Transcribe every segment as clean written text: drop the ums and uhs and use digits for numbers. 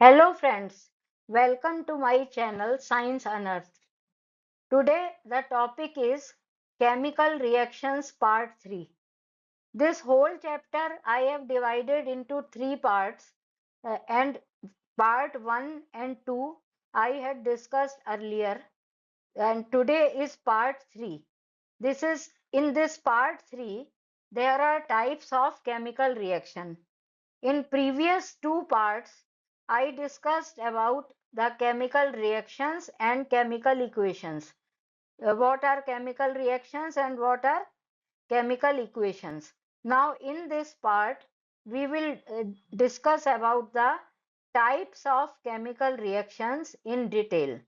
Hello friends, welcome to my channel Science Unearthed. Today the topic is Chemical Reactions Part 3. This whole chapter I have divided into three parts and part 1 and 2 I had discussed earlier, and today is part 3. In this part 3 there are types of chemical reaction. In previous two parts, I discussed about the chemical reactions and chemical equations. What are chemical reactions and what are chemical equations? Now, in this part, we will discuss about the types of chemical reactions in detail.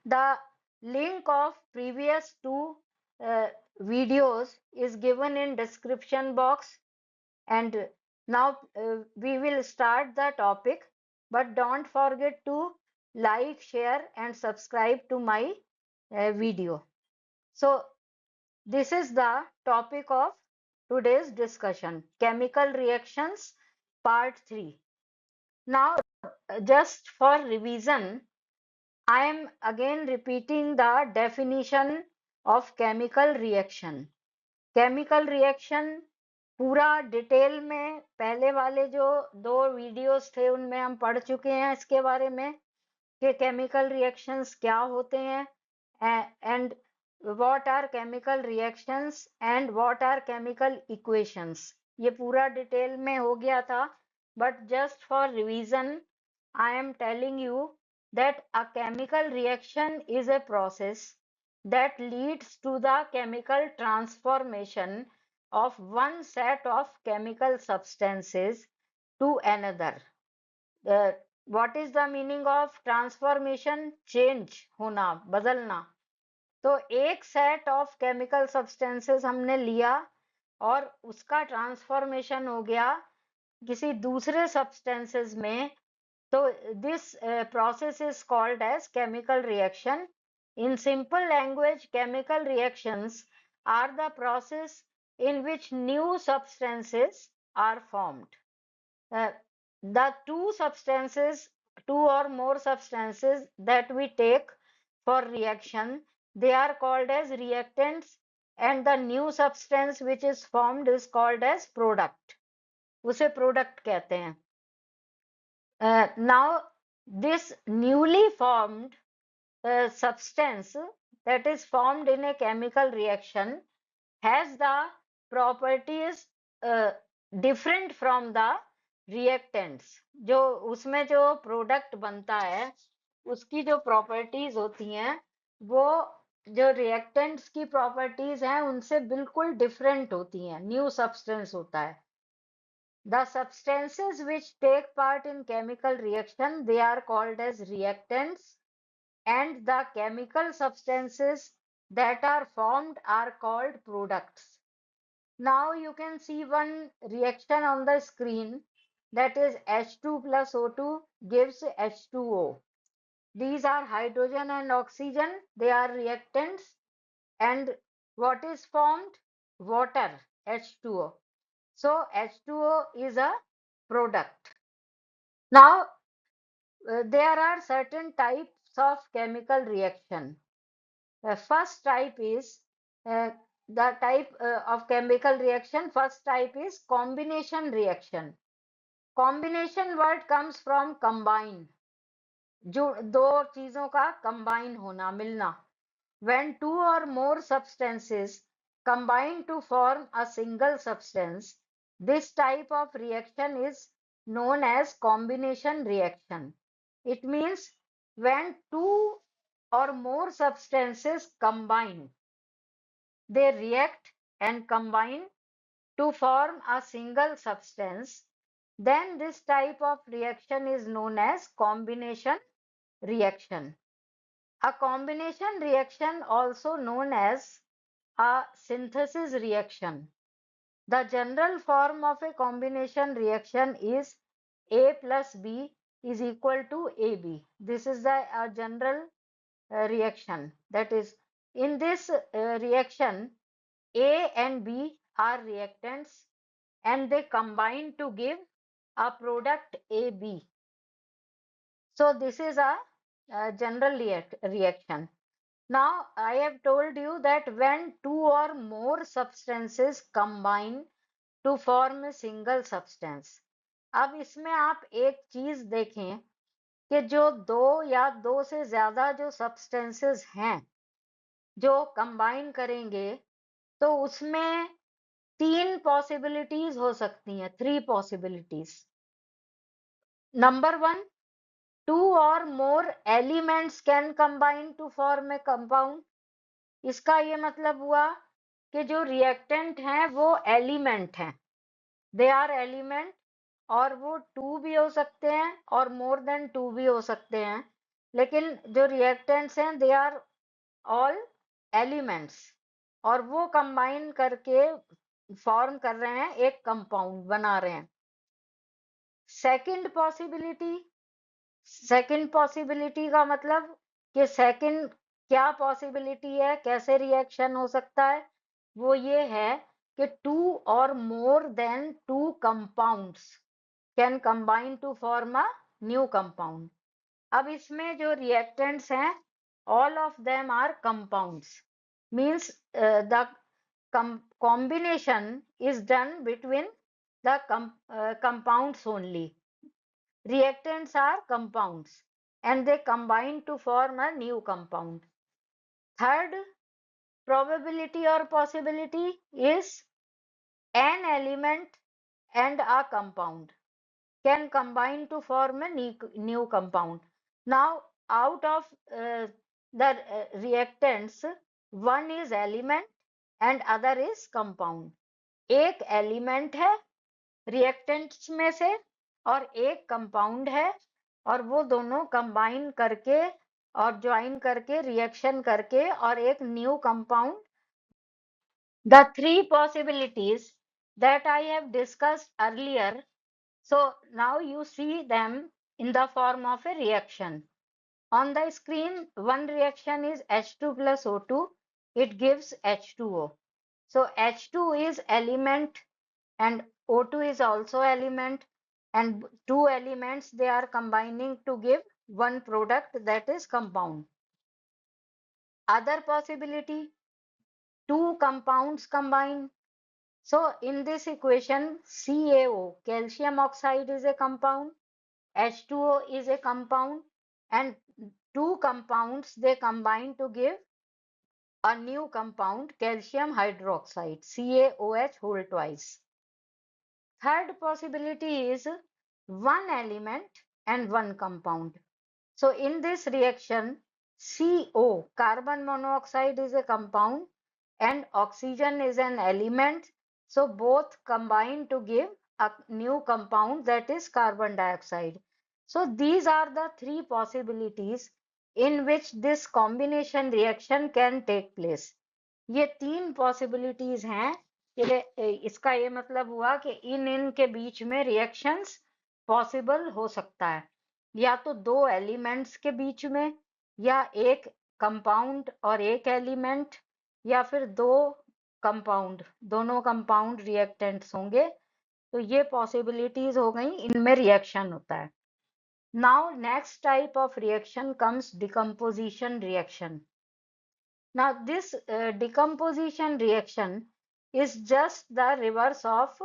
The link of previous two uh, videos is given in description box, and now we will start the topic, but don't forget to like, share, and subscribe to my video. So, this is the topic of today's discussion, chemical reactions, part 3. Now, just for revision, I am again repeating the definition of chemical reaction. Chemical reaction पूरा detail में पहले वाले जो दो videos थे उनमें हम पढ़ चुके हैं इसके बारे में कि केमिकल रिएक्शंस क्या होते हैं and what are chemical reactions and what are chemical equations. ये पूरा डिटेल में हो गया था, but just for revision I am telling you that a chemical reaction is a process that leads to the chemical transformation of one set of chemical substances to another. What is the meaning of transformation? Change होना, बदलना. तो एक set of chemical substances हमने लिया और उसका transformation हो गया किसी दूसरे सब्सटेंसेस में. So this process is called as chemical reaction. In simple language, chemical reactions are the process in which new substances are formed. The two or more substances that we take for reaction, they are called as reactants, and the new substance which is formed is called as product. उसे product कहते हैं. Now, this newly formed substance that is formed in a chemical reaction has the properties different from the reactants. जो उसमें जो product बनता है उसकी जो प्रॉपर्टीज होती हैं वो जो रिएक्टेंट्स की प्रॉपर्टीज हैं उनसे बिल्कुल डिफरेंट होती हैं. न्यू सब्सटेंस होता है. The substances which take part in chemical reaction, they are called as reactants, and the chemical substances that are formed are called products. Now you can see one reaction on the screen, that is H2 plus O2 gives H2O. These are hydrogen and oxygen, they are reactants, and what is formed? Water, H2O. So H2O is a product. Now, there are certain types of chemical reaction. The first type is the type of chemical reaction. First type is combination reaction. Combination word comes from combine. जो दो चीजों का combine होना, मिलना. When two or more substances combine to form a single substance, this type of reaction is known as combination reaction. It means when two or more substances combine, they react and combine to form a single substance, then this type of reaction is known as combination reaction. A combination reaction, also known as a synthesis reaction. The general form of a combination reaction is A plus B is equal to AB. This is the general reaction. That is, in this reaction, A and B are reactants and they combine to give a product AB. So this is a general reaction. Now I have told you that when two or more substances combine to form a single substance. अब इसमें आप एक चीज देखें कि जो दो या दो से ज्यादा जो सब्सटेंसेस हैं जो कंबाइन करेंगे तो उसमें तीन पॉसिबिलिटीज हो सकती हैं, three possibilities. Number one, two or more elements can combine to form a compound. इसका ये मतलब हुआ कि जो रिएक्टेंट हैं वो एलिमेंट हैं, दे आर एलिमेंट, और वो टू भी हो सकते हैं और मोर देन टू भी हो सकते हैं, लेकिन जो रिएक्टेंट्स हैं दे आर ऑल एलिमेंट्स, और वो कंबाइन करके फॉर्म कर रहे हैं, एक कंपाउंड बना रहे हैं. सेकंड पॉसिबिलिटी का मतलब कि सेकंड क्या पॉसिबिलिटी है, कैसे रिएक्शन हो सकता है, वो ये है कि टू और more than two compounds can combine to form a new compound. अब इसमें जो रिएक्टेंट्स हैं all of them are compounds, means the combination is done between the compounds only. Reactants are compounds and they combine to form a new compound. Third probability or possibility is an element and a compound can combine to form a new compound. Now, out of the reactants, one is element and other is compound. एक element है reactants में से और एक compound है, और वो दोनों कंबाइन करके और ज्वाइन करके रिएक्शन करके और एक new compound. The three possibilities that I have discussed earlier, so now you see them in the form of a reaction. On the screen, one reaction is H2 plus O2. It gives H2O. So H2 is element and O2 is also element, and two elements they are combining to give one product, that is compound. Other possibility, two compounds combine. So in this equation, CaO, calcium oxide, is a compound, H2O is a compound, and two compounds they combine to give a new compound, calcium hydroxide, CaOH whole twice. Third possibility is one element and one compound. So in this reaction, CO, carbon monoxide, is a compound and oxygen is an element. So both combine to give a new compound, that is carbon dioxide. So these are the three possibilities in which this combination reaction can take place. ये तीन possibilities हैं कि इसका ये मतलब हुआ कि इन के बीच में reactions possible हो सकता है, या तो दो एलिमेंट्स के बीच में, या एक कंपाउंड और एक एलिमेंट, या फिर दो कंपाउंड, दोनों कंपाउंड रिएक्टेंट्स होंगे. तो ये पॉसिबिलिटीज हो गई, इनमें रिएक्शन होता है. Now next type of reaction comes decomposition reaction. Now this decomposition reaction is just the reverse of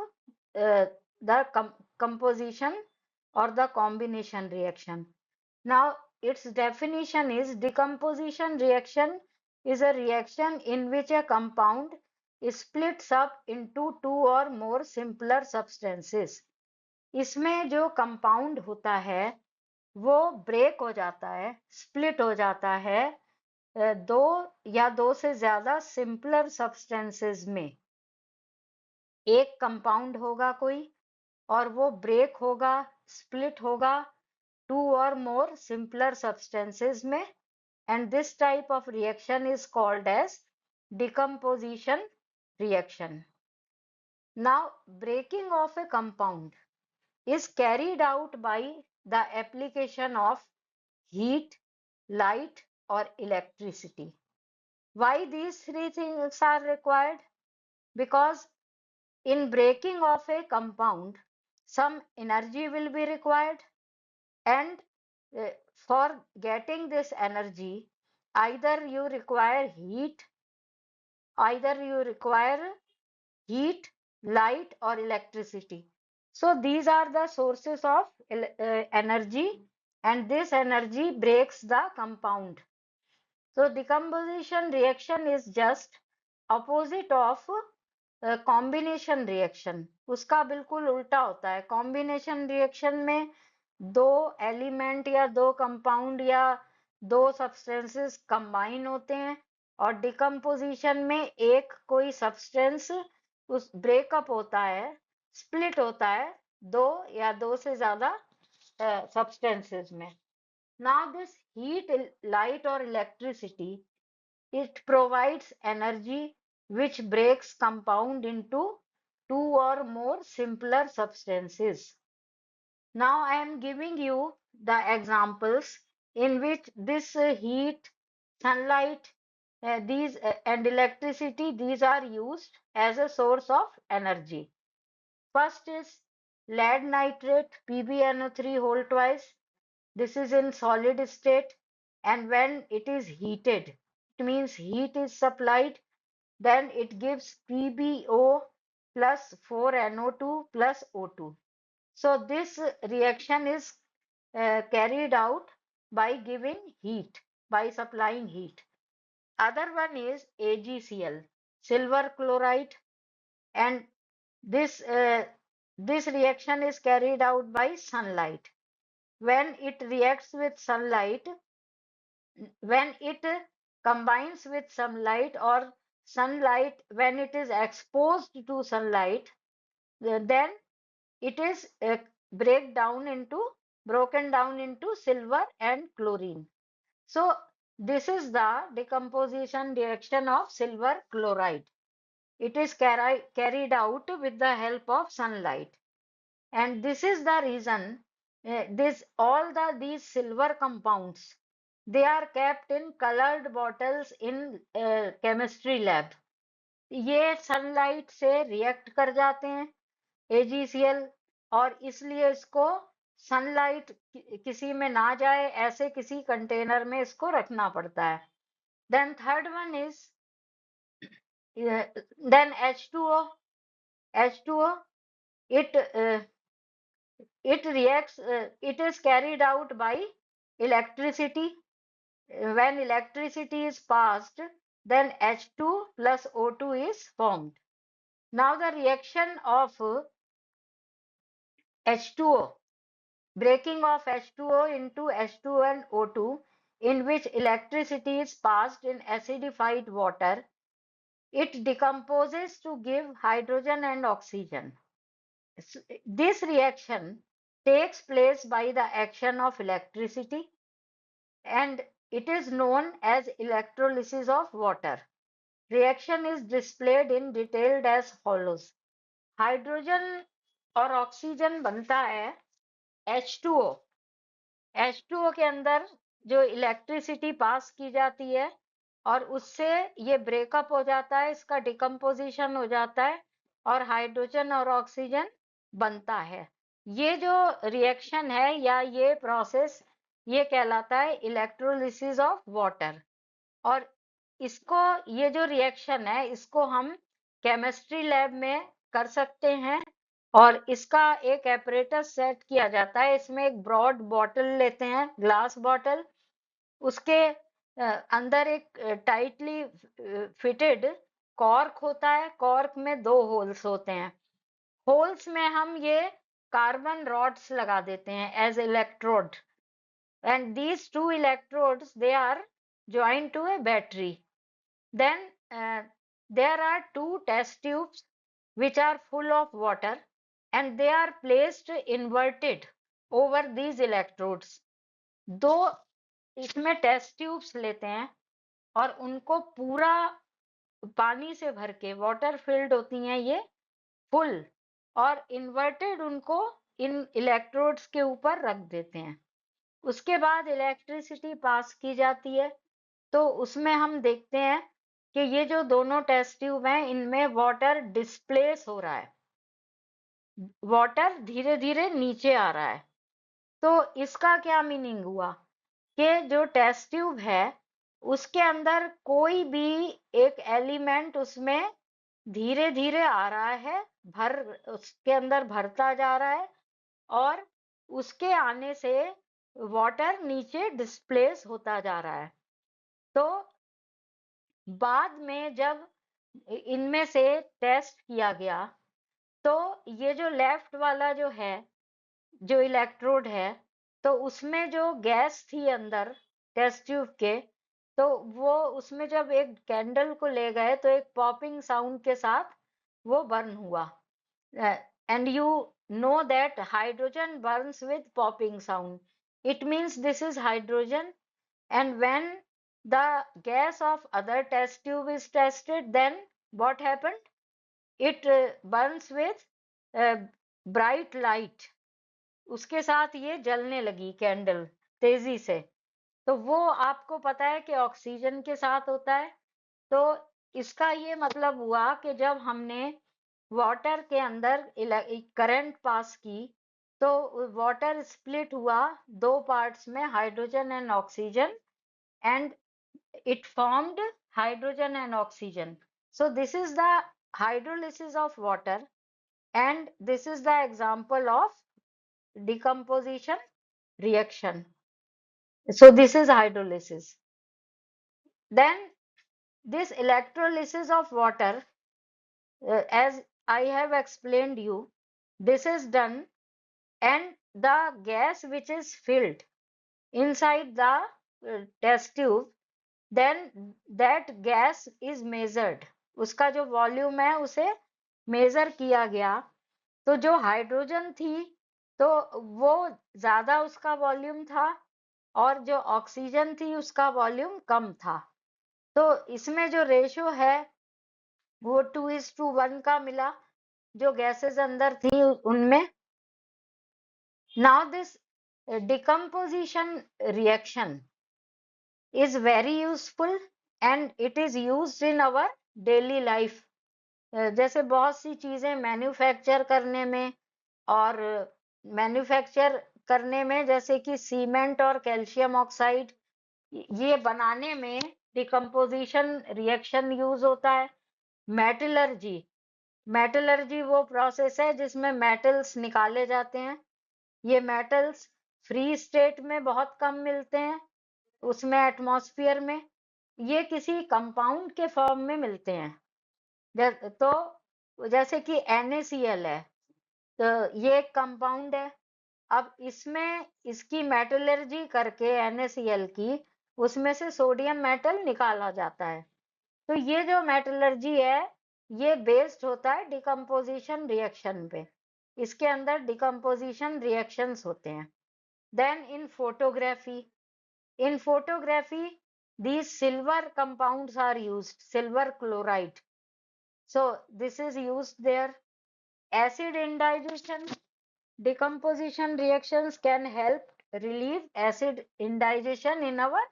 the composition or the combination reaction. Now its definition is decomposition reaction is a reaction in which a compound splits up into two or more simpler substances. इसमें जो compound होता है वो break हो जाता है, split हो जाता है दो या दो से ज्यादा सिंपलर सब्सटेंसेस में. एक कंपाउंड होगा कोई और वो ब्रेक होगा, स्प्लिट होगा टू और मोर सिंपलर सब्सटेंसेस में, and this type of reaction is called as decomposition reaction. Now, breaking of a compound is carried out by the application of heat, light, or electricity. Why these three things are required? Because in breaking of a compound, some energy will be required, and for getting this energy, either you require heat, light, or electricity. So these are the sources of energy, and this energy breaks the compound. So decomposition reaction is just opposite of combination reaction. उसका बिल्कुल उल्टा होता है. Combination reaction में दो element या दो compound या दो सब्सटेंसेस कंबाइन होते हैं, और डिकम्पोजिशन में एक कोई सब्सटेंस उस ब्रेकअप होता है, स्प्लिट होता है दो या दो से ज्यादा सब्सटेंसेस में. नाउ दिस हीट, लाइट और electricity, it provides energy which breaks compound into two or more simpler substances. Now I am giving you the examples in which this heat, sunlight, and electricity, these are used as a source of energy. First is lead nitrate, PbNO3 whole twice. This is in solid state, and when it is heated, it means heat is supplied, then it gives PbO plus 4NO2 plus O2. So this reaction is carried out by giving heat, by supplying heat. Other one is AgCl, silver chloride, and this reaction is carried out by sunlight. When it reacts with sunlight, when it combines with sunlight, or sunlight, when it is exposed to sunlight, then it is broken down into silver and chlorine. So this is the decomposition reaction of silver chloride. It is carried out with the help of sunlight, and this is the reason these silver compounds, they are kept in colored bottles in chemistry lab. ये sunlight से react कर जाते हैं AgCl, और इसलिए इसको sunlight किसी में ना जाए ऐसे किसी कंटेनर में इसको रखना पड़ता है. Then third one is then H2O, it reacts, it is carried out by electricity. When electricity is passed, then H2 plus O2 is formed. Now the reaction of H2O, breaking of H2O into H2 and O2, in which electricity is passed in acidified water, it decomposes to give hydrogen and oxygen. This reaction takes place by the action of electricity, and it is known as electrolysis of water. Reaction is displayed in detailed as follows. Hydrogen और oxygen बनता है H2O. H2O के अंदर जो electricity pass की जाती है, और उससे ये ब्रेकअप हो जाता है, इसका डिकम्पोजिशन हो जाता है, और हाइड्रोजन और ऑक्सीजन बनता है. ये जो रिएक्शन है या ये प्रोसेस, ये कहलाता है इलेक्ट्रोलिसिस ऑफ वाटर. और इसको, ये जो रिएक्शन है, इसको हम केमिस्ट्री लैब में कर सकते हैं, और इसका एक एपरेटस सेट किया जाता है. इसमें एक ब्रॉड बॉटल लेते हैं, ग्लास बॉटल, उसके अंदर एक टाइटली फिटेड कॉर्क होता है. कॉर्क में दो होल्स होते हैं. होल्स में हम ये कार्बन रॉड्स लगा देते हैं as electrode, and these two electrodes, they are joined to a battery. Then there are two test tubes which are full of water, and they are placed inverted over these electrodes. दो इसमें test tubes लेते हैं, और उनको पूरा पानी से भर के, वाटर फिल्ड होती हैं ये फुल, और इन्वर्टेड उनको इन इलेक्ट्रोड्स के ऊपर रख देते हैं. उसके बाद इलेक्ट्रिसिटी पास की जाती है, तो उसमें हम देखते हैं कि ये जो दोनों टेस्ट ट्यूब हैं, इनमें वाटर डिस्प्लेस हो रहा है, वाटर धीरे धीरे नीचे आ रहा है. तो इसका क्या मीनिंग हुआ कि जो टेस्ट ट्यूब है उसके अंदर कोई भी एक एलिमेंट उसमें धीरे धीरे आ रहा है, भर उसके अंदर भरता जा रहा है, और उसके आने से वाटर नीचे डिस्प्लेस होता जा रहा है। तो बाद में जब इनमें से टेस्ट किया गया, तो ये जो लेफ्ट वाला जो है, जो इलेक्ट्रोड है, तो उसमें जो गैस थी अंदर टेस्ट ट्यूब के, तो वो उसमें जब एक कैंडल को ले गए तो एक पॉपिंग साउंड के साथ वो बर्न हुआ। And you know that hydrogen burns with popping sound. It means this is hydrogen, and when the gas of other test tube is tested, then what happened? It burns with uh, bright light. उसके साथ ये जलने लगी candle तेजी से। तो वो आपको पता है कि ऑक्सीजन के साथ होता है। तो इसका ये मतलब हुआ कि जब हमने वाटर के अंदर करंट पास की, तो वाटर स्प्लिट हुआ दो पार्ट्स में, hydrogen and oxygen, and it formed hydrogen and oxygen. So this is the hydrolysis of water, and this is the example of decomposition reaction. So this is hydrolysis. Then this electrolysis of water, as I have explained you, this is done, and the gas which is filled inside the test tube, then that gas is measured. उसका जो volume है उसे major किया गया। तो जो hydrogen थी तो वो ज्यादा उसका वॉल्यूम था, और जो ऑक्सीजन थी उसका वॉल्यूम कम था। तो इसमें जो रेशो है वो 2:1 का मिला जो गैसेस अंदर थी उनमें। Now this decomposition reaction is very useful and it is used in our daily life. जैसे बहुत सी चीजें मैन्युफैक्चर करने में, और मैन्युफैक्चर करने में जैसे कि सीमेंट और कैल्शियम ऑक्साइड, ये बनाने में डिकम्पोजिशन रिएक्शन यूज होता है। मेटलर्जी, मेटलर्जी वो प्रोसेस है जिसमें मेटल्स निकाले जाते हैं। ये मेटल्स फ्री स्टेट में बहुत कम मिलते हैं, उसमें एटमॉस्फेयर में ये किसी कंपाउंड के फॉर्म में मिलते हैं। तो जैसे कि NaCl है, तो ये एक कंपाउंड है। अब इसमें इसकी मेटलर्जी करके NaCl की, उसमें से सोडियम मेटल निकाला जाता है। तो ये जो मेटलर्जी है ये बेस्ड होता है डिकम्पोजिशन रिएक्शन पे। इसके अंदर डिकम्पोजिशन रिएक्शंस होते हैं। Then in photography, in photography these silver compounds are used, silver chloride, so this is used there. Acid indigestion, decomposition reactions can help relieve acid indigestion in our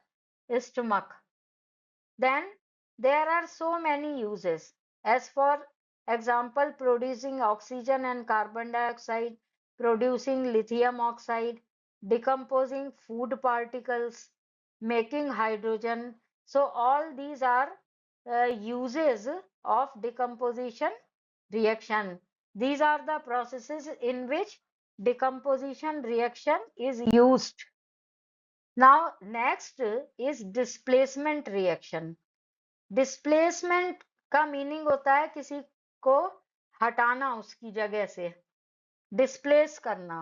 stomach. Then there are so many uses, as for example producing oxygen and carbon dioxide, producing lithium oxide, decomposing food particles, making hydrogen. So all these are uses of decomposition reaction. These are the processes in which decomposition reaction is used. Now next is displacement reaction. Displacement का meaning होता है किसी को हटाना उसकी जगह से, displace करना।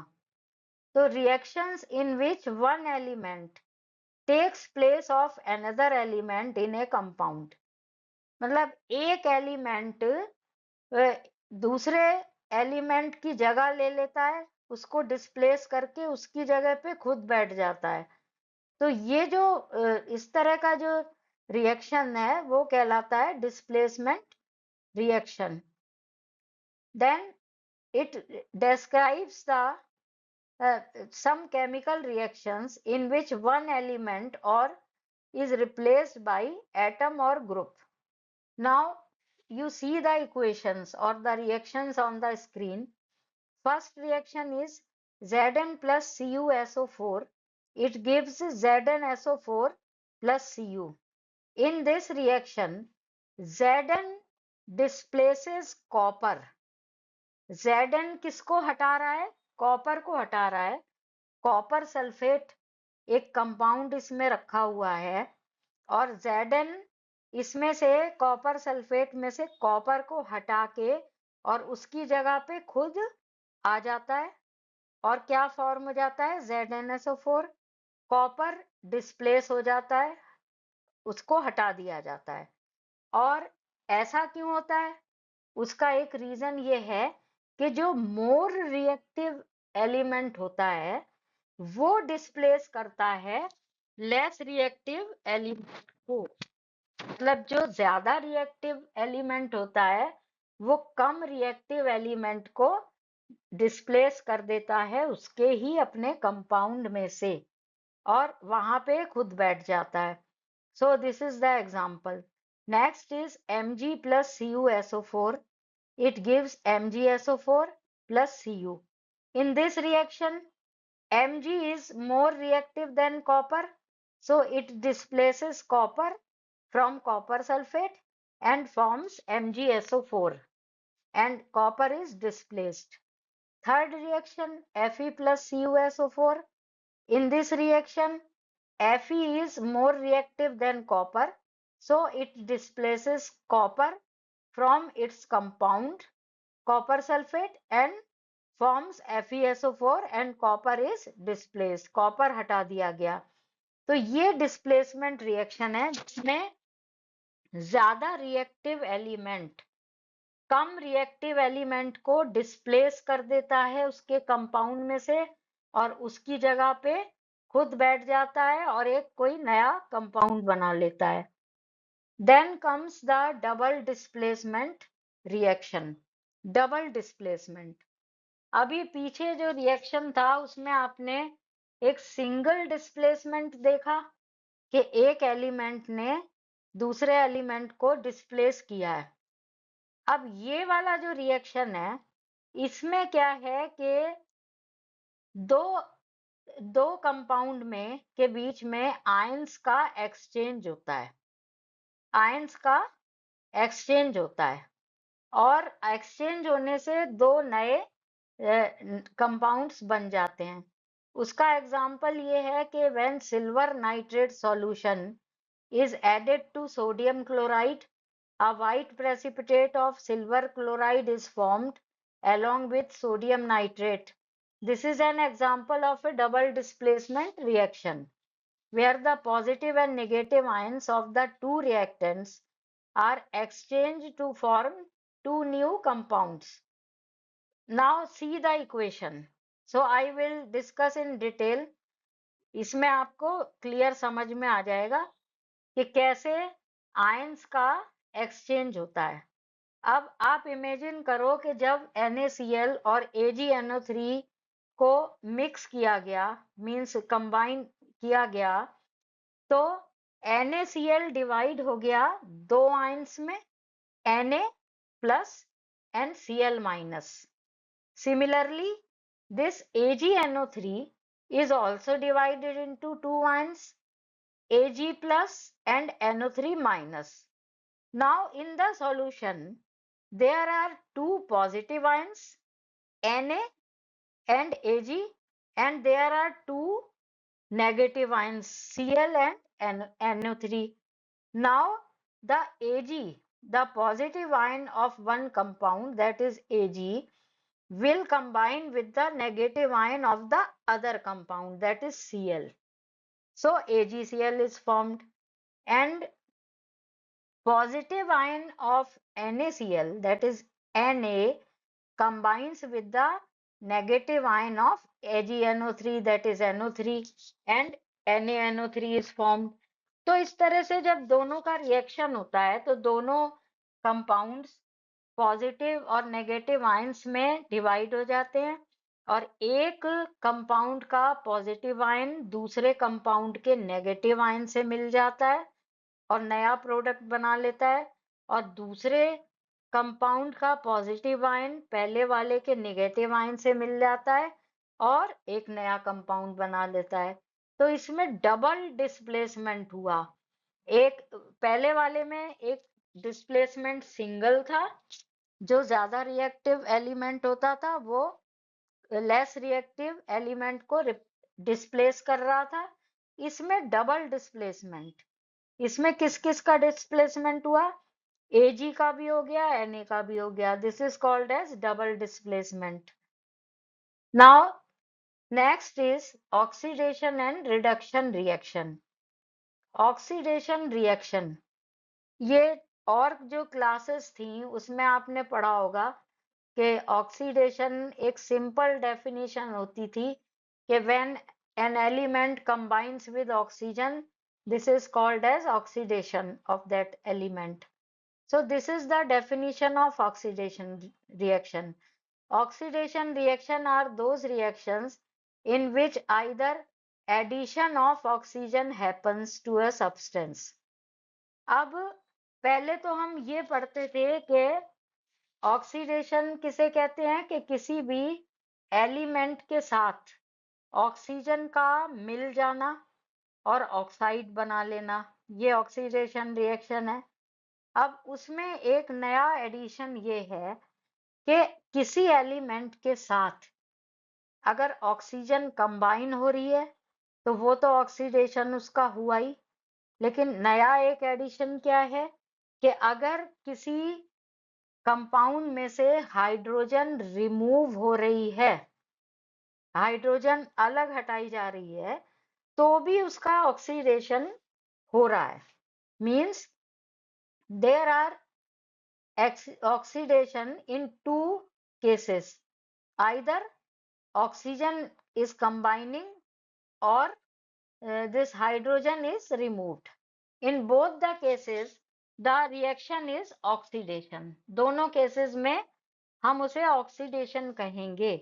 तो reactions in which one element takes place of another element in a compound, मतलब एक एलिमेंट दूसरे एलिमेंट की जगह ले लेता है, उसको डिस्प्लेस करके उसकी जगह पे खुद बैठ जाता है। तो ये जो इस तरह का जो रिएक्शन है वो कहलाता है displacement reaction. Then it describes the some chemical reactions in which one element or is replaced by atom or group. Now you see the equations or the reactions on the screen. First reaction is Zn plus CuSO4, it gives ZnSO4 plus Cu. In this reaction, Zn displaces copper. Zn किसको हटा रहा है? Copper को हटा रहा है. Copper sulphate एक compound इसमें रखा हुआ है और Zn इसमें से कॉपर सल्फेट में से कॉपर को हटा के और उसकी जगह पे खुद आ जाता है और क्या फॉर्म हो जाता है? ZnSO4. कॉपर डिस्प्लेस हो जाता है, उसको हटा दिया जाता है. और ऐसा क्यों होता है? उसका एक रीजन ये है कि जो मोर रिएक्टिव एलिमेंट होता है वो डिस्प्लेस करता है लेस रिएक्टिव एलिमेंट को. मतलब जो ज्यादा रिएक्टिव एलिमेंट होता है वो कम रिएक्टिव एलिमेंट को डिस्प्लेस कर देता है उसके ही अपने कंपाउंड में से और वहां पे खुद बैठ जाता है. So this is the example. Next is Mg plus CuSO4. It gives MgSO4 plus Cu. In this reaction, Mg is more reactive than copper, so it displaces copper from copper sulfate and forms MgSO4, and copper is displaced. Third reaction, Fe plus CuSO4. In this reaction, Fe is more reactive than copper, so it displaces copper from its compound copper sulfate and forms FeSO4 and copper is displaced. Copper हटा दिया गया. तो ये displacement reaction है जिसमें ज्यादा reactive element कम reactive element को displace कर देता है उसके कंपाउंड में से और उसकी जगह पे खुद बैठ जाता है और एक कोई नया कंपाउंड बना लेता है. Then comes the double displacement reaction. Double displacement. अभी पीछे जो रिएक्शन था उसमें आपने एक सिंगल डिस्प्लेसमेंट देखा कि एक एलिमेंट ने दूसरे एलिमेंट को डिस्प्लेस किया है. अब ये वाला जो रिएक्शन है इसमें क्या है कि दो कंपाउंड में के बीच में आयंस का एक्सचेंज होता है. आयंस का एक्सचेंज होता है और एक्सचेंज होने से दो नए कंपाउंड्स बन जाते हैं. उसका एग्जांपल ये है कि when silver nitrate solution is added to sodium chloride, a white precipitate of silver chloride is formed along with sodium nitrate. This is an example of a double displacement reaction where the positive and negative ions of the two reactants are exchanged to form two new compounds. Now see the equation. So I will discuss in detail. इसमें आपको clear समझ में आ जाएगा कि कैसे ions का exchange होता है. अब आप इमेजिन करो कि जब NaCl और AgNO3 को मिक्स किया गया मींस कंबाइन किया गया तो NaCl डिवाइड हो गया दो आयंस में Na plus and Cl minus. Similarly, this AgNO3 is also divided into two ions Ag plus and NO3 minus. Now in the solution, there are two positive ions Na and Ag and there are two negative ions Cl and NO3. Now the Ag, the positive ion of one compound that is Ag will combine with the negative ion of the other compound that is Cl. So AgCl is formed and positive ion of NaCl that is Na combines with the negative ion of AgNO3 that is NO3 and NaNO3 is formed. तो इस तरह से जब दोनों का reaction होता है तो दोनों कंपाउंड्स पॉजिटिव और नेगेटिव आयंस में डिवाइड हो जाते हैं और एक कंपाउंड का पॉजिटिव आयन दूसरे कंपाउंड के नेगेटिव आयन से मिल जाता है और नया प्रोडक्ट बना लेता है और दूसरे कंपाउंड का पॉजिटिव आयन पहले वाले के नेगेटिव आयन से मिल जाता है और एक नया कंपाउंड बना लेता है। तो इसमें डबल डिस्प्लेसमेंट हुआ। एक पहले वाले में एक डिस्प्लेसमेंट सिंगल था, जो ज्यादा रिएक्टिव एलिमेंट होता था वो लेस रिएक्टिव एलिमेंट को डिस्प्लेस कर रहा था। इसमें डबल डिस्प्लेसमेंट। इसमें किस किस का डिस्प्लेसमेंट हुआ? Ag का भी हो गया, Na का भी हो गया। This is called as double displacement. Now next is oxidation and reduction reaction. Oxidation reaction, ये और जो क्लासेस थी उसमें आपने पढ़ा होगा कि ऑक्सीडेशन एक सिंपल डेफिनेशन होती थी कि when an element combines with oxygen, this is called as oxidation of that element. So this is the definition of oxidation reaction. Oxidation reaction are those reactions in which either addition of oxygen happens to a substance. अब पहले तो हम ये पढ़ते थे कि oxidation किसे कहते हैं कि किसी भी एलिमेंट के साथ ऑक्सीजन का मिल जाना और ऑक्साइड बना लेना, ये ऑक्सीडेशन रिएक्शन है। अब उसमें एक नया एडिशन ये है कि किसी एलिमेंट के साथ अगर ऑक्सीजन कंबाइन हो रही है तो वो तो ऑक्सीडेशन उसका हुआ ही, लेकिन नया एक एडिशन क्या है कि अगर किसी कंपाउंड में से हाइड्रोजन रिमूव हो रही है, हाइड्रोजन अलग हटाई जा रही है, तो भी उसका ऑक्सीडेशन हो रहा है। Means there are oxidation in two cases. Either oxygen is combining or this hydrogen is removed. In both the cases, the reaction is oxidation. दोनों cases में हम उसे oxidation कहेंगे।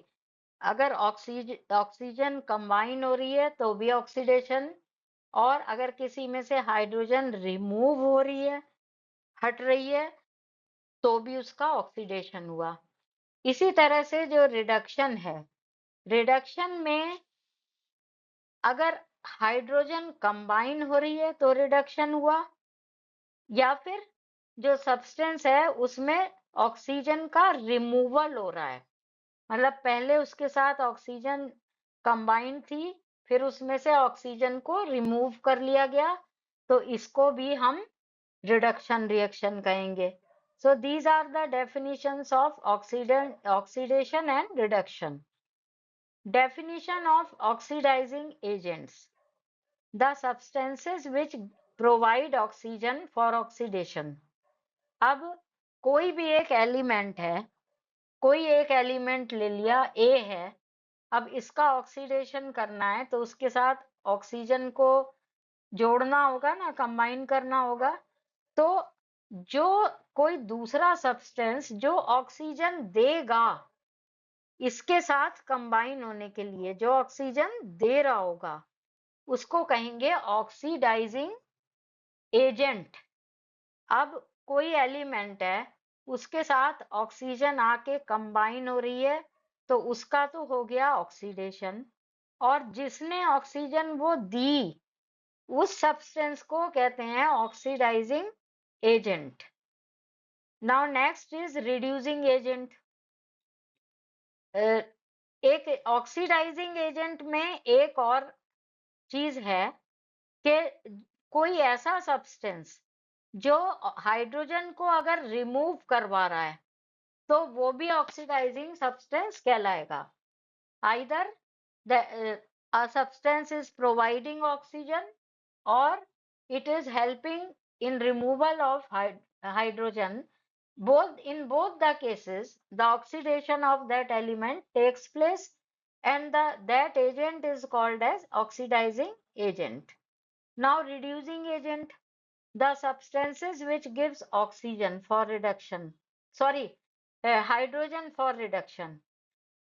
अगर ऑक्सीजन कंबाइन हो रही है तो भी ऑक्सीडेशन, और अगर किसी में से हाइड्रोजन रिमूव हो रही है, हट रही है, तो भी उसका ऑक्सीडेशन हुआ। इसी तरह से जो रिडक्शन है, रिडक्शन में अगर हाइड्रोजन कंबाइन हो रही है तो रिडक्शन हुआ, या फिर जो सब्सटेंस है उसमें ऑक्सीजन का रिमूवल हो रहा है, मतलब पहले उसके साथ ऑक्सीजन कंबाइन थी, फिर उसमें से ऑक्सीजन को रिमूव कर लिया गया, तो इसको भी हम रिडक्शन रिएक्शन कहेंगे. So these are the definitions of oxidation and reduction. Definition of oxidizing agents: the substances which provide oxygen for oxidation. अब कोई भी एक एलिमेंट है, कोई एक एलिमेंट ले लिया, A है, अब इसका ऑक्सीडेशन करना है तो उसके साथ ऑक्सीजन को जोड़ना होगा ना, कंबाइन करना होगा, तो जो कोई दूसरा सब्सटेंस जो ऑक्सीजन देगा, इसके साथ कंबाइन होने के लिए जो ऑक्सीजन दे रहा होगा, उसको कहेंगे ऑक्सीडाइजिंग एजेंट. अब कोई एलिमेंट है, उसके साथ ऑक्सीजन आके कंबाइन हो रही है, तो उसका तो हो गया ऑक्सीडेशन, और जिसने ऑक्सीजन वो दी, उस सब्सटेंस को कहते हैं oxidising agent. Now next is reducing agent. एक ऑक्सीडाइजिंग एजेंट में एक और चीज है कि कोई ऐसा सब्सटेंस जो हाइड्रोजन को अगर रिमूव करवा रहा है तो वो भी ऑक्सीडाइजिंग सब्सटेंस कहलाएगा. Either a substance is providing oxygen or it is helping in removal of hydrogen. In both the cases, the oxidation of that element takes place, and that agent is called as oxidizing agent. Now, reducing agent, the substances which gives oxygen for reduction, sorry, hydrogen for reduction.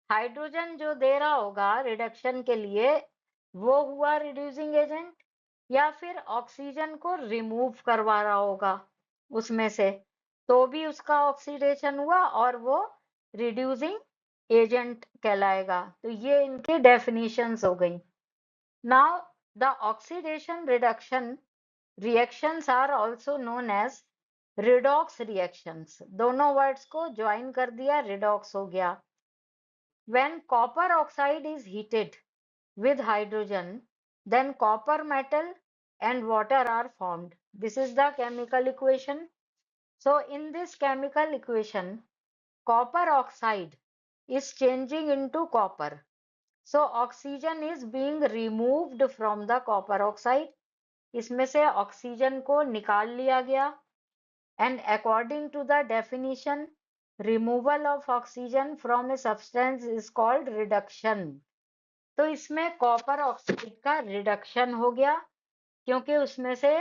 Hydrogen जो दे रहा होगा reduction के लिए, वो हुआ reducing agent, या फिर oxygen को रिमूव करवा रहा होगा उसमें से, तो भी उसका ऑक्सीडेशन हुआ और वो रिड्यूसिंग एजेंट कहलाएगा। तो ये इनकी डेफिनेशंस हो गई। Now the oxidation reduction reactions are also known as redox reactions. दोनों वर्ड्स को ज्वाइन कर दिया, रिडॉक्स हो गया। When copper oxide is heated with hydrogen, then copper metal and water are formed. This is the chemical equation. So in this chemical equation, copper oxide is changing into copper. So oxygen is being removed from the copper oxide. इसमें से oxygen को निकाल लिया गया। And according to the definition, removal of oxygen from a substance is called reduction. तो इसमें copper oxide का reduction हो गया, क्योंकि उसमें से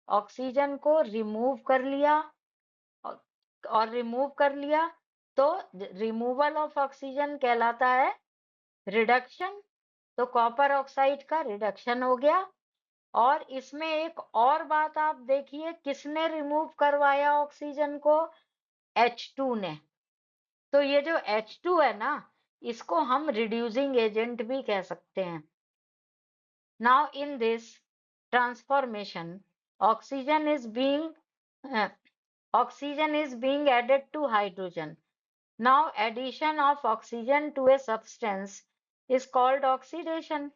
ऑक्सीजन को रिमूव कर लिया, और रिमूव कर लिया तो रिमूवल ऑफ ऑक्सीजन कहलाता है रिडक्शन। तो कॉपर ऑक्साइड का रिडक्शन हो गया। और इसमें एक और बात आप देखिए, किसने रिमूव करवाया ऑक्सीजन को? H2 ने। तो ये जो H2 है ना, इसको हम रिड्यूसिंग एजेंट भी कह सकते हैं। Now in this transformation, oxygen is being uh, added to hydrogen. Now addition of oxygen to a substance is called oxidation.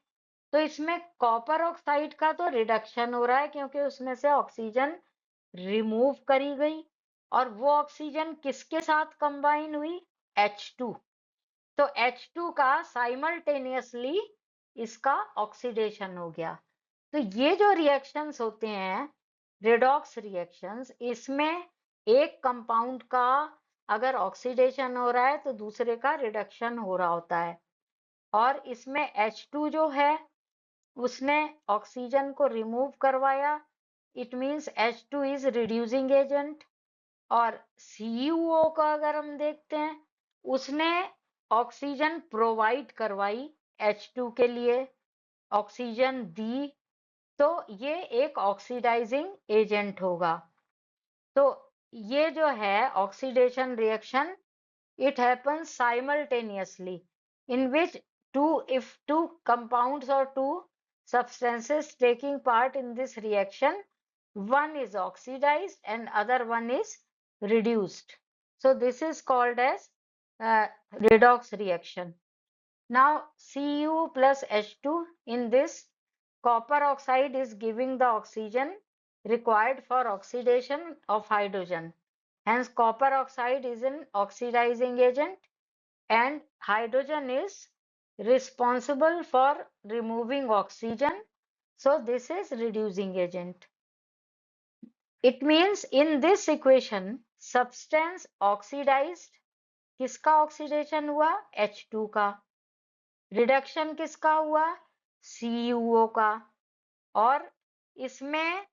तो इसमें कॉपर ऑक्साइड का तो रिडक्शन हो रहा है, क्योंकि उसमें से ऑक्सीजन रिमूव करी गई, और वो ऑक्सीजन किसके साथ कंबाइन हुई? H2। तो H2 का साइमल्टेनियसली इसका ऑक्सीडेशन हो गया। तो ये जो रिएक्शंस होते हैं, रिडॉक्स रिएक्शंस, इसमें एक कंपाउंड का अगर ऑक्सीडेशन हो रहा है तो दूसरे का रिडक्शन हो रहा होता है। और इसमें H2 जो है उसने ऑक्सीजन को रिमूव करवाया, it means H2 is reducing agent. और CuO का अगर हम देखते हैं, उसने ऑक्सीजन प्रोवाइड करवाई H2 के लिए, ऑक्सीजन दी, तो ये एक ऑक्सीडाइजिंग एजेंट होगा। तो ये जो है oxidation reaction, it happens simultaneously, in which if two compounds or two substances taking part in this reaction, one is oxidized and other one is reduced. So this is called as redox reaction. Now Cu plus H2, in this copper oxide is giving the oxygen required for oxidation of hydrogen. Hence copper oxide is an oxidizing agent and hydrogen is responsible for removing oxygen. So this is reducing agent. It means in this equation, substance oxidized, किसका oxidation हुआ? H2 का। Reduction किसका हुआ? CuO का। और इसमें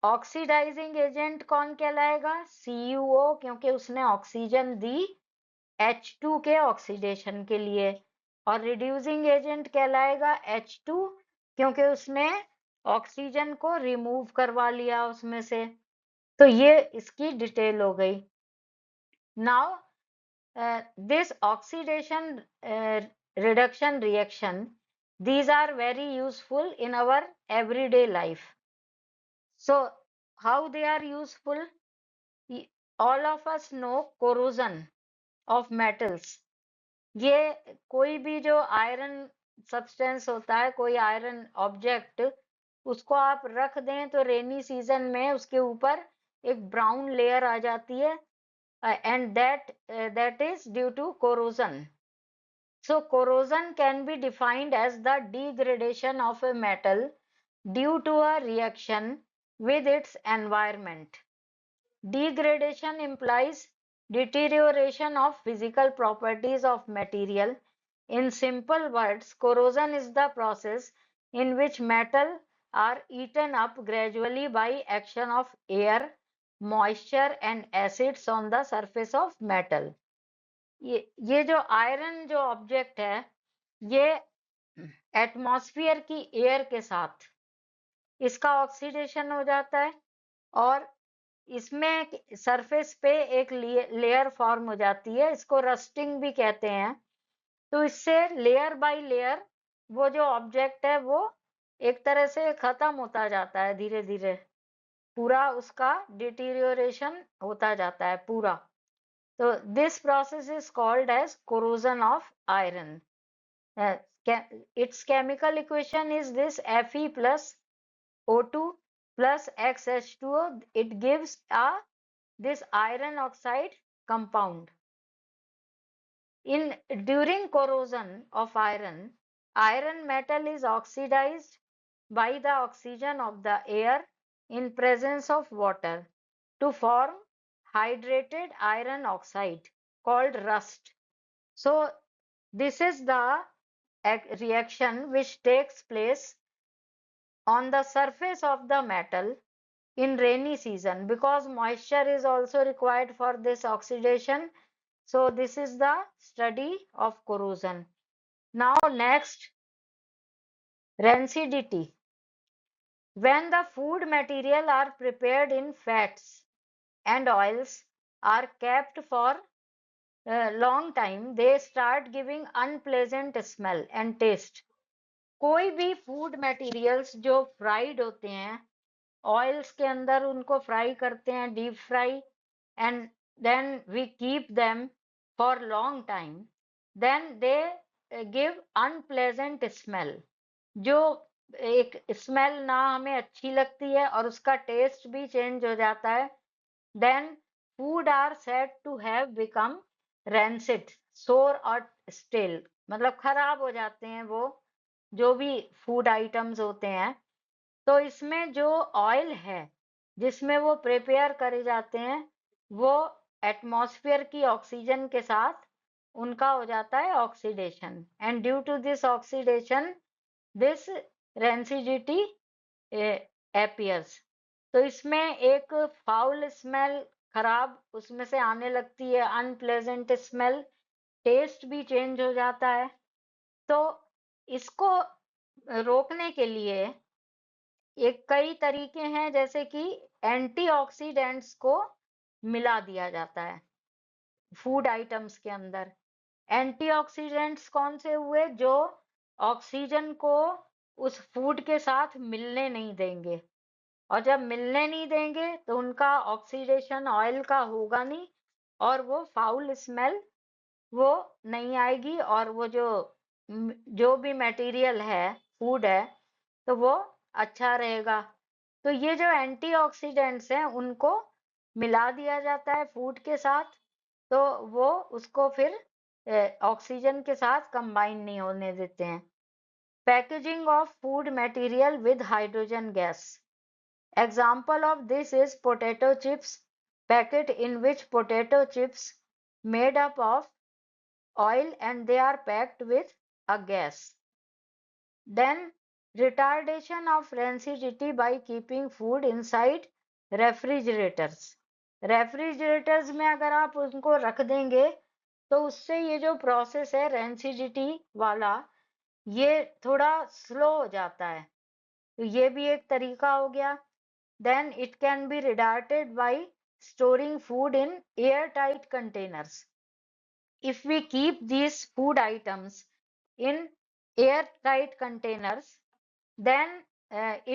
oxidising agent कौन कहलाएगा? CuO, क्योंकि उसने ऑक्सीजन दी H2 के ऑक्सीडेशन के लिए। और रिड्यूसिंग एजेंट कहलाएगा H2, क्योंकि उसने ऑक्सीजन को रिमूव करवा लिया उसमें से। तो ये इसकी डिटेल हो गई। Now this oxidation reduction reaction, these are very useful in our everyday life. So how they are useful? All of us know corrosion of metals. ये कोई भी जो आयरन सब्सटेंस होता है, कोई आयरन ऑब्जेक्ट, उसको आप रख दें तो रेनी सीजन में उसके ऊपर एक ब्राउन लेयर आ जाती है, and that is due to corrosion. So corrosion can be defined as the degradation of a metal due to a reaction with its environment. Degradation implies deterioration of physical properties of material. In simple words, corrosion is the process in which metal are eaten up gradually by action of air, moisture and acids on the surface of metal. ये जो iron जो object है, ये atmosphere की air के साथ इसका oxidation हो जाता है, और इसमें सरफेस पे एक लेयर फॉर्म हो जाती है, इसको रस्टिंग भी कहते हैं। तो इससे लेयर बाय लेयर वो जो ऑब्जेक्ट है वो एक तरह से खत्म होता जाता है, धीरे धीरे पूरा उसका डिटीरियोरेशन होता जाता है पूरा। तो this process is called as corrosion of iron. Its chemical equation is this: Fe plus O2 plus XH2O. It gives this iron oxide compound. During corrosion of iron, iron metal is oxidized by the oxygen of the air in presence of water to form hydrated iron oxide called rust. So this is the reaction which takes place on the surface of the metal in rainy season, because moisture is also required for this oxidation. So this is the study of corrosion. Now next, rancidity. When the food material are prepared in fats and oils are kept for a long time, they start giving unpleasant smell and taste. कोई भी food materials जो fried होते हैं, oils के अंदर उनको fry करते हैं, deep fry, and then we keep them for long time, then they give unpleasant smell. जो एक स्मेल ना हमें अच्छी लगती है और उसका टेस्ट भी चेंज हो जाता है. Then food are said to have become rancid, sour और स्टिल, मतलब खराब हो जाते हैं वो जो भी फूड आइटम्स होते हैं. तो इसमें जो ऑयल है जिसमें वो प्रिपेयर करे जाते हैं, वो एटमॉस्फेयर की ऑक्सीजन के साथ उनका हो जाता है oxidation, and due to this oxidation this rancidity appears. तो इसमें एक फाउल स्मेल, खराब उसमें से आने लगती है, अनप्लेजेंट स्मेल, टेस्ट भी चेंज हो जाता है. तो इसको रोकने के लिए एक कई तरीके हैं, जैसे कि एंटीऑक्सीडेंट्स को मिला दिया जाता है फूड आइटम्स के अंदर. एंटीऑक्सीडेंट्स कौन से हुए? जो ऑक्सीजन को उस फूड के साथ मिलने नहीं देंगे, और जब मिलने नहीं देंगे तो उनका ऑक्सीडेशन ऑयल का होगा नहीं, और वो फाउल स्मेल वो नहीं आएगी, और वो जो भी मटेरियल है, फूड है, तो वो अच्छा रहेगा. तो ये जो एंटीऑक्सीडेंट्स हैं उनको मिला दिया जाता है फूड के साथ, तो वो उसको फिर ऑक्सीजन के साथ कंबाइन नहीं होने देते हैं. Packaging of food material with hydrogen gas. Example of this is potato chips packet, in which potato chips made up of oil and they are packed with a gas. Then retardation of rancidity by keeping food inside refrigerators. Refrigerators में अगर आप उनको रख देंगे तो उससे ये जो प्रोसेस है रेंसिडिटी वाला, ये थोड़ा स्लो हो जाता है. तो ये भी एक तरीका हो गया. Then it can be retarded by storing food in airtight containers. If we keep these food items in airtight containers, then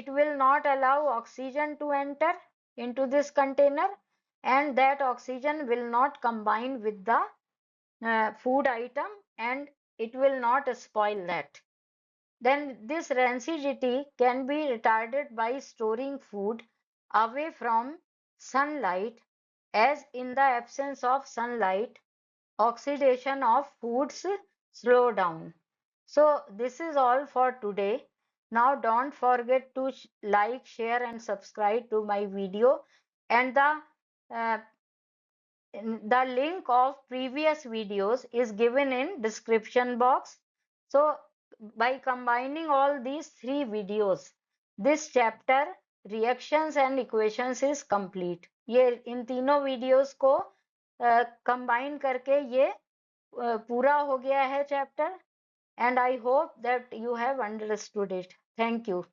it will not allow oxygen to enter into this container, and that oxygen will not combine with the food item, and it will not spoil that. Then this rancidity can be retarded by storing food away from sunlight, as in the absence of sunlight, oxidation of foods slow down. So this is all for today. Now don't forget to like, share and subscribe to my video, and uh, the link of previous videos is given in description box. So by combining all these three videos, this chapter reactions and equations is complete. ये इन तीनों videos को combine करके ये पूरा हो गया है chapter, and I hope that you have understood it. Thank you.